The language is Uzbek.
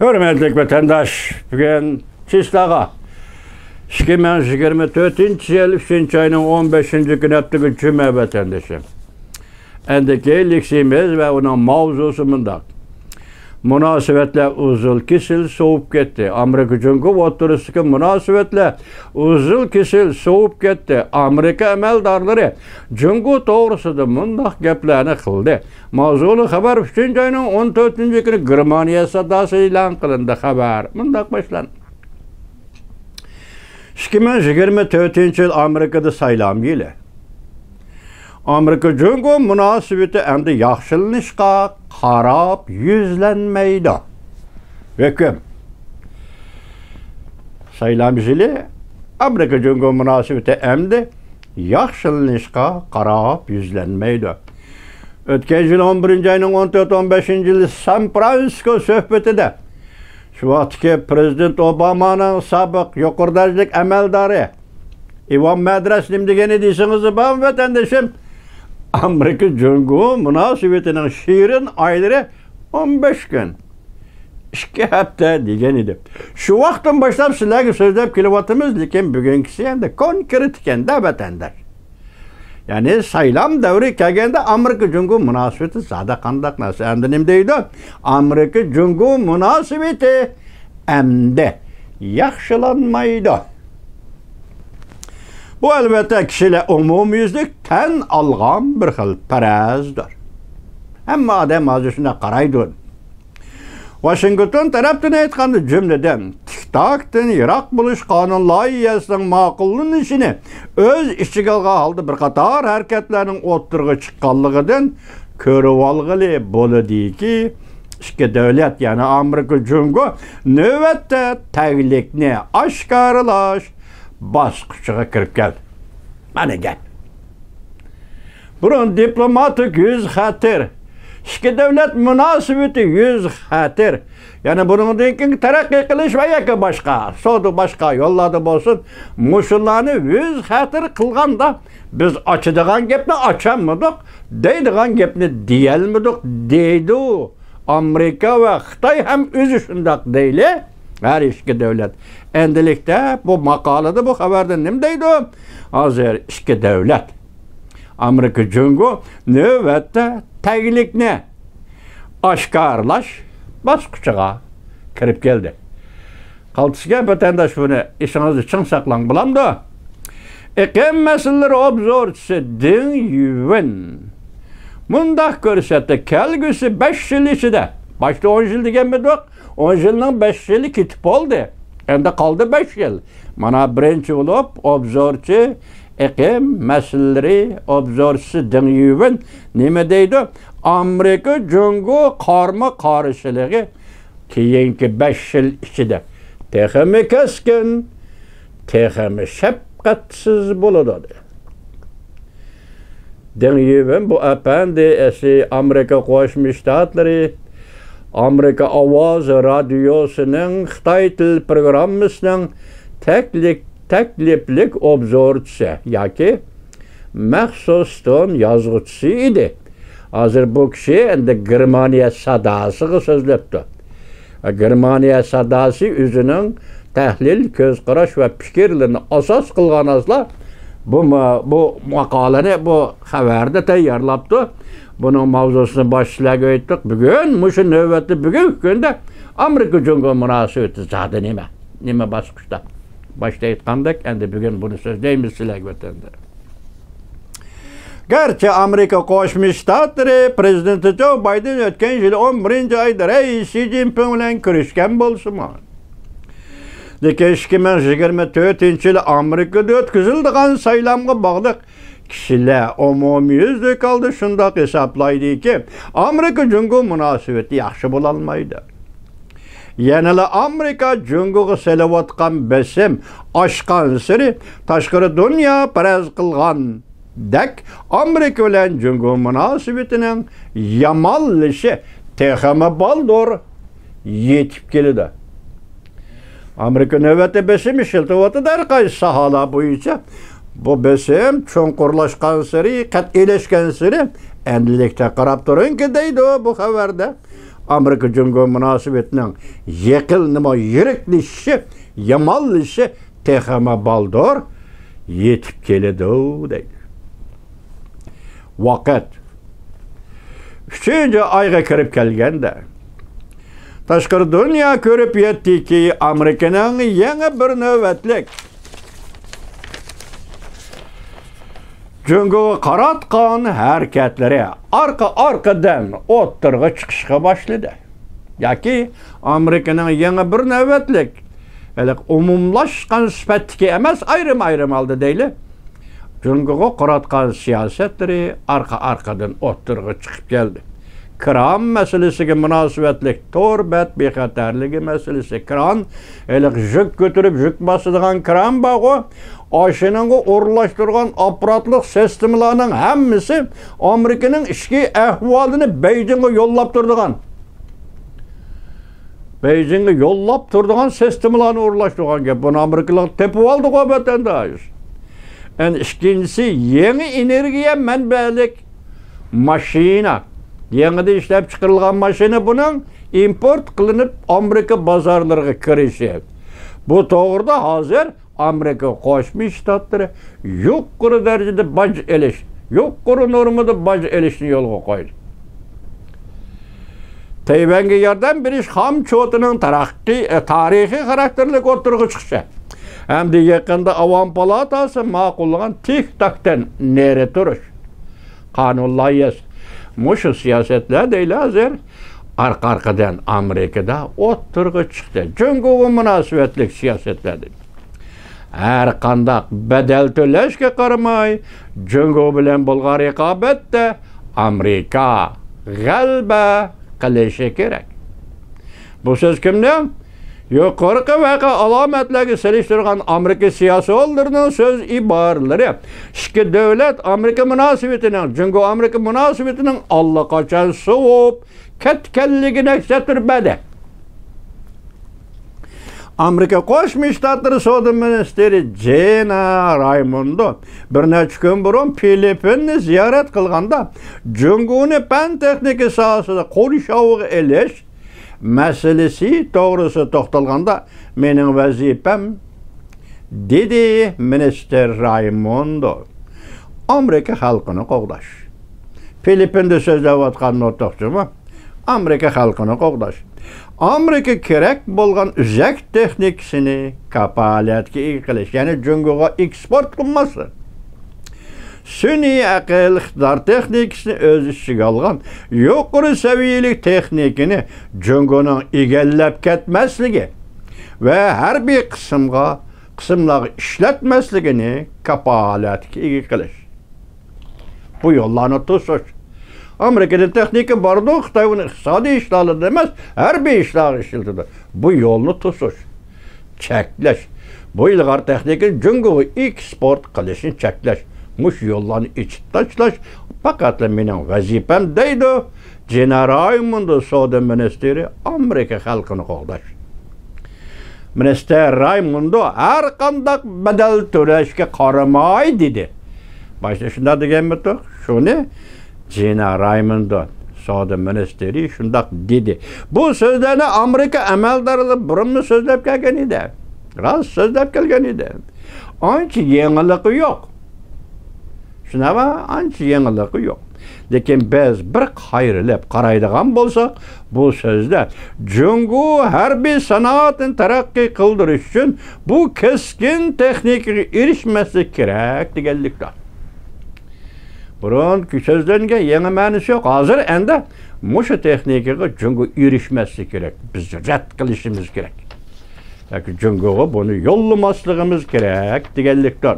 Hürmetlik vatandaş, bugün Çislağa 2024 yıl 3. ayının 15. günü cüme vatandaşım. Endeki liksimiz ve onun mavzusu mındak. Münasebetler uzul kisil soğup gitti. Amerika Cumhuriyeti oturusundaki münasebetler uzul kisil soğup gitti. Amerika emeldarları Cumhuriyeti doğrusunda mındak geplerini kıldı. Mavzulu haber 3. ayının 14. günü Germaniya sadası ilan kılındı haber. Mındak başlandı. 2024 yıl Amerika'da saylam yılı. Amerika Cumhuriyeti münasebeti endi yaxşılanışqa qarab yüzlənməydi. Hüküm. Saylam yılı Amerika Cumhuriyeti münasebeti endi yaxşılanışqa qarab yüzlənməydi. Ötken yıl 11. ayının 14-15. yılı San Francisco söhbetinde şu vaxtki Prezident Obama'nın sabık yukarıdacılık emeldarı İvan Medreslim degeni deysiniz ben vatandaşım. Amerika Cumhuriyeti münasebetinin şiirin ayları 15 gün. 2 hafta degen idi. Şu vaxtdan başlap sizlerge sözlep kilovatımız lekin bugünkisi endi konkretken de vatandaş. Yani saylam devri kelgende Amerika Cumhuriyeti münasebeti zada kandak nasıl endinim deydi. Amerika Cumhuriyeti münasebeti emde yaxşılanmaydı. Bu elbette kişiyle umumiyüzlükten alğan bir xil perezdir. Hem adam azısına qaraydı. Washington taraftan aytqanda cümleden TikTok'tan Irak buluş kanun layihəsinin maqulluğun işini öz işçiga aldı bir qatar hareketlerinin oturğa çıqqanlığından körüp alğılı boladı ki iki devlet yani Amerika Cumhuriyeti növbette təqlikni aşkarlaş basqıçıga kirib geldi. Mana gel. Burun diplomatik yüz xatir. İki devlet münasebeti yüz xatir. Yani bunun dinkin terakki qilish ve yaka başka, sodu başka yolladı bolsun. Muşullarını yüz xatir kılganda biz açıdığan gepni açamadık, deydiğan gepni diyelmedik deydi. Amerika ve Xitay hem özü şundak deyli. Her iki devlet. Endilikte bu makalede bu haberde nem deydi? Hazır iki devlet. Amerika Cumhuriyeti növbette təqlikni aşkarlaş basqıçıga kirib geldi. Qaltısıga vatandaş bunu işinizi çın saklan bulam da. İqlim meseleleri obzorçusu Ding Yuan mundaq görsetdi. Kelgüsü 5 yıl içinde. Başta 10 yıl degen medik. 10 yılın 5 yılı kitip oldu. Endi kaldı 5 yıl. Mana birinci olup obzorçu İqlim meseleleri obzorçusu Ding Yuan nime deydi? Amerika Cumhuriyeti karma karşılığı keyinki 5 yıl içinde texmi keskin, texmi şefkatsiz buludu. Ding Yuan bu efendi Amerika Qo'shma Shtatları Amerika Ovoz radyosunun Xitoy til programmasining takliflik obzorchisi yoki maxsus ton yozuvchisi edi. Hazır bu kishi endi Germaniya sadasiga so'zlabdi. Germaniya sadasi o'zining tahlil, ko'zqarash va fikrlarini asos qilgan asla bu maqolani bu xabarda tayyorlabdi. Bunun mavzusunu başlığa aytdik. Bugün şu növbeti bugün günde Amerika Cumhuriyeti münasebeti zaten nime basqıçta. Başta aytqandak endi bugün bunu so'zlaymiz sizlarga vatandaşlar. Gerçi Amerika Qo'shma Shtatları Prezidenti Joe Biden ötken yıl 11. ayda Reis Xi Jinping bilan ko'rishgan bo'lsa-mu. Lekin 2024 yılı Amerika'da o'tkaziladigan saylamga bog'liq kişiler umumiyüzlük aldı şundak hesaplaydı ki Amerika Cumhuriyeti münasebeti yaxşı bulalmaydı. Yanıla Amerika Cumhuriyeti selavatkan besim aşkan siri taşkırı dünya perez kılgan dek Amerika ile Cumhuriyeti münasebetinin yamallışı tehame baldur yetip geldi. Amerika növbeti besim işiltivatı derkay sahala boyunca bu besim çoğunkurlaşkan siri, kat'ileşken siri endilikte qarab turun ki deydi bu haberde. Amerika-Cungo münasibetining yaqil nima yiriklishi, yamanlishi texama baldur yetib keladi deydi. Vaqt 3. ayga kirib kelganda tashqi dunyo ko'rib yetdiki, Amerikaning yangi bir navbatlik Cungo'ga qaratgan harakatlari arqa-arqadan o'ttirg'i chiqishga boshladi. Yoki Amerikaning yangi bir navbatlik umumlashgan sifatdagi emas, ayrim-ayrim holda deyli. Cungo'ga qaratgan siyosatlari arqa-arqadan o'ttirg'i chiqib keldi. Kran meselesiga münasibetlik torbat bexatarligi meselesi. Kran yük götürüp yük basıdığan kran bağı aşının uğurlaştırgan aparatlık sistemlarının hemmisi Amerika'nın işki ehvalini Beijing'e yollap durduğan. Beijing'e yollap durduğan sistemlarını uğurlaştırgan gibi. Bunu Amerikalılar tepip aldı o vatandaş. Yani ikincisi yeni enerjiye menbelik maşina. Yeni işlep çıkarılgan maşina bunun import kılınıp Amerika bazarlarına kirişi. Bu doğruda hazır Amerika Qo'shma Shtatları yuqori derecede baj elish, yuqori normada baj elishni yo'lga qo'ydi. Tayvanga yordam berish ham cho'tining tarixiy xarakterlik o'tirg'i chiqishi. Hamda yaqinda Avam palatasi ma'qullagan tik-takdan nere turish. Qonun loyihasi Muşu siyasetler değil hazır arka-arkadan Amerika'da o'tirg'i chiqdi. Cungo'ga münasibetlik siyasetlerdir. Her qandaq bedel to'lashga qaramay, Cungo bilan bo'lgan raqobatda Amerika g'alaba qilishi kerak. Bu so'z kimdan? Yuqorqi vaqa alomatlarga selishtirgan Amerika siyosatchilarining so'z iboralari. İki davlat Amerika münasibetining, Cungo Amerika münasibetining allaqachon sovib ketganligini ko'rsattirmadi. Amerika Qo'shma Shtatlar Savdo ministri Gina Raimondo bir necha kun burun Filippinni ziyorat qilganda Cungo'ni fan texnika sohasida qo'lishovga elish meselesi doğrusu to'xtalganda mening vazifam dedi minister Raimondo Amerika xalqini qo'g'dash. Filippinda so'zlayotgan o'rtoqchimi? Amerika xalqini qo'g'dash. Amerika kerak bo'lgan uzak texnikasini kapolatga ega qilish, ya'ni Cungo'ga eksport qilmasi. Sun'iy aql iqtidor texnikasini o'z ichiga olgan yuqori saviyali texnikani Cungo'ning egallab ketmasligi va harbiy qismlarga ishlatmasligini kapolatga ega qilish. Bu yo'llarni to'sish. Amerika'da texnika bordi, Xitoyning iqtisodiy ishlarida emas, harbiy ishlarga ishlatadi. Bu yo'lni to'sish, cheklash. Bu ilg'or texnika Cungo'ga eksport qilishni cheklash. Mush yo'llarni ichib tashlash faqat mening vazifam deydi Gina Raimondo savdo ministri Amerika xalqini qo'g'dash. Minister Raimondo har qanday badal to'lashga qaramay dedi. Başta shunday deganmi to? Shuni Gina Raimondo savdo ministri shunday dedi. Bu so'zlarni Amerika amaldorlari burunni so'zlab kelgan edi. Rost so'zlab kelgan edi. Ancha yengiligi yo'q. Şunava ancha yengiligi yo'q. Lekin biz bir qayrilib qaraydigan bo'lsak, bu so'zlar Cungo harbiy sanoatini taraqqiy qildirish uchun bu keskin texnikaga erishmasi kerak deganlikdir. Burun so'zlarga yangi ma'nosi yo'q. Hozir endi mushu texnikaga Cungo erishmasi kerak. Biz rad qilishimiz kerak. Yoki Cungo'ga buni yo'llamasligimiz kerak deganlikdir.